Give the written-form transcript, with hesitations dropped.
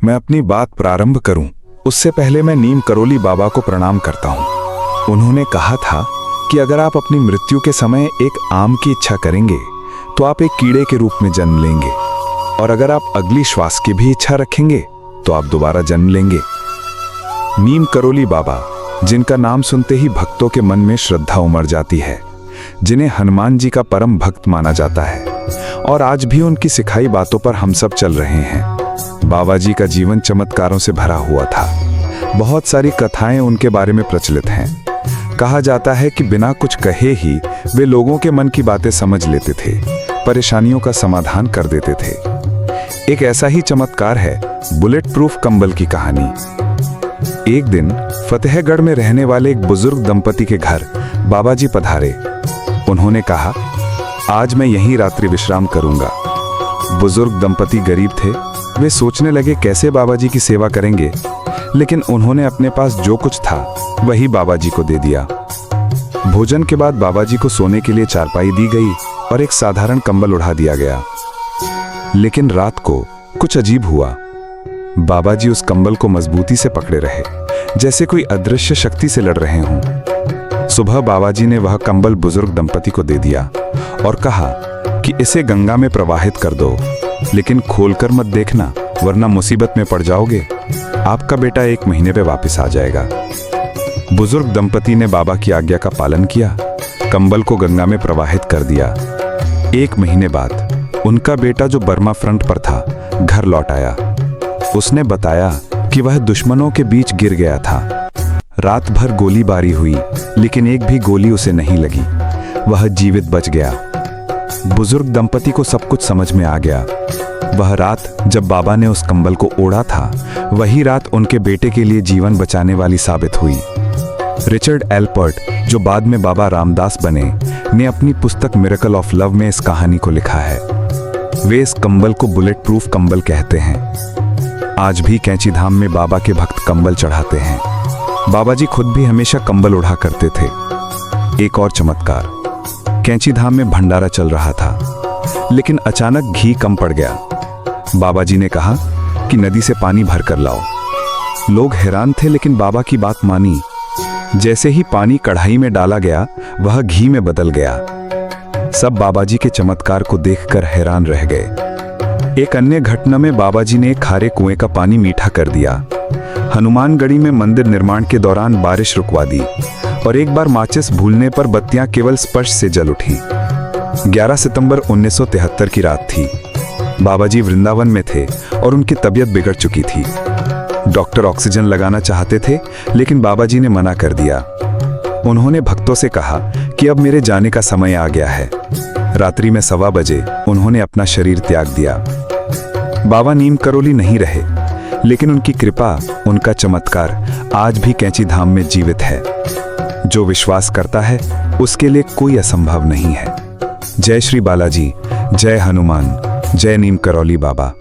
मैं अपनी बात प्रारंभ करूं, उससे पहले मैं नीम करोली बाबा को प्रणाम करता हूं। उन्होंने कहा था कि अगर आप अपनी मृत्यु के समय एक आम की इच्छा करेंगे तो आप एक कीड़े के रूप में जन्म लेंगे, और अगर आप अगली श्वास की भी इच्छा रखेंगे तो आप दोबारा जन्म लेंगे। नीम करोली बाबा, जिनका नाम सुनते ही भक्तों के मन में श्रद्धा उमड़ जाती है, जिन्हें हनुमान जी का परम भक्त माना जाता है, और आज भी उनकी सिखाई बातों पर हम सब चल रहे हैं। बाबा जी का जीवन चमत्कारों से भरा हुआ था। बहुत सारी कथाएं उनके बारे में प्रचलित हैं। कहा जाता है कि बिना कुछ कहे ही वे लोगों के मन की बातें समझ लेते थे, परेशानियों का समाधान कर देते थे। एक ऐसा ही चमत्कार है बुलेट प्रूफ कंबल की कहानी। एक दिन फतेहगढ़ में रहने वाले एक बुजुर्ग दंपति के घर बाबा जी पधारे। उन्होंने कहा, आज मैं यहीं रात्रि विश्राम करूंगा। बुजुर्ग दंपति गरीब थे। वे सोचने लगे कैसे बाबा जी की सेवा करेंगे, लेकिन उन्होंने अपने पास जो कुछ था वही बाबा जी को दे दिया। भोजन के बाद बाबा जी को सोने के लिए चारपाई दी गई और एक साधारण कंबल उड़ा दिया गया। लेकिन रात को कुछ अजीब हुआ। बाबा जी उस कंबल को मजबूती से पकड़े रहे, जैसे कोई अदृश्य शक्ति से लड़ रहे हों। सुबह बाबा जी ने वह कंबल बुजुर्ग दंपति को दे दिया और कहा कि इसे गंगा में प्रवाहित कर दो, लेकिन खोलकर मत देखना, वरना मुसीबत में पड़ जाओगे। आपका बेटा 1 महीने पे वापस आ जाएगा। बुजुर्ग दंपति ने बाबा की आज्ञा का पालन किया, कंबल को गंगा में प्रवाहित कर दिया। 1 महीने बाद उनका बेटा, जो बर्मा फ्रंट पर था, घर लौट आया। उसने बताया कि वह दुश्मनों के बीच गिर गया था। रात भर गोलीबारी हुई, लेकिन एक भी गोली उसे नहीं लगी। वह जीवित बच गया। बुजुर्ग दंपति को सब कुछ समझ में आ गया। वह रात जब बाबा ने उस कंबल को ओढ़ा था, वही रात उनके बेटे के लिए जीवन बचाने वाली साबित हुई। रिचर्ड एल्पर्ट, जो बाद में बाबा रामदास बने, ने अपनी पुस्तक मिरेकल ऑफ लव में इस कहानी को लिखा है। वे इस कंबल को बुलेट प्रूफ कंबल कहते हैं। आज भी कैंची धाम में बाबा के भक्त कंबल चढ़ाते हैं। बाबा जी खुद भी हमेशा कंबल उड़ा करते थे। एक और चमत्कार, कैंची धाम में भंडारा चल रहा था, लेकिन अचानक घी कम पड़ गया। बाबा जी ने कहा कि नदी से पानी भर कर लाओ। लोग हैरान थे, लेकिन बाबा की बात मानी। जैसे ही पानी कढ़ाई में डाला गया, वह घी में बदल गया। सब बाबा जी के चमत्कार को देखकर हैरान रह गए। एक अन्य घटना में बाबा जी ने खारे कुएं का पानी मीठा कर दिया। हनुमानगढ़ी में मंदिर निर्माण के दौरान बारिश रुकवा दी, और एक बार माचिस भूलने पर बत्तियां केवल स्पर्श से जल उठी। 11 सितंबर 1973 की रात थी। बाबा जी वृंदावन में थे और उनकी तबीयत बिगड़ चुकी थी। डॉक्टर ऑक्सीजन लगाना चाहते थे, लेकिन बाबा जी ने मना कर दिया। उन्होंने भक्तों से कहा कि अब मेरे जाने का समय आ गया है। रात्रि में 1:15 बजे उन्होंने अपना शरीर त्याग दिया। बाबा नीम करोली नहीं रहे, लेकिन उनकी कृपा, उनका चमत्कार आज भी कैंची धाम में जीवित है। जो विश्वास करता है उसके लिए कोई असंभव नहीं है। जय श्री बालाजी, जय हनुमान, जय नीम करोली बाबा।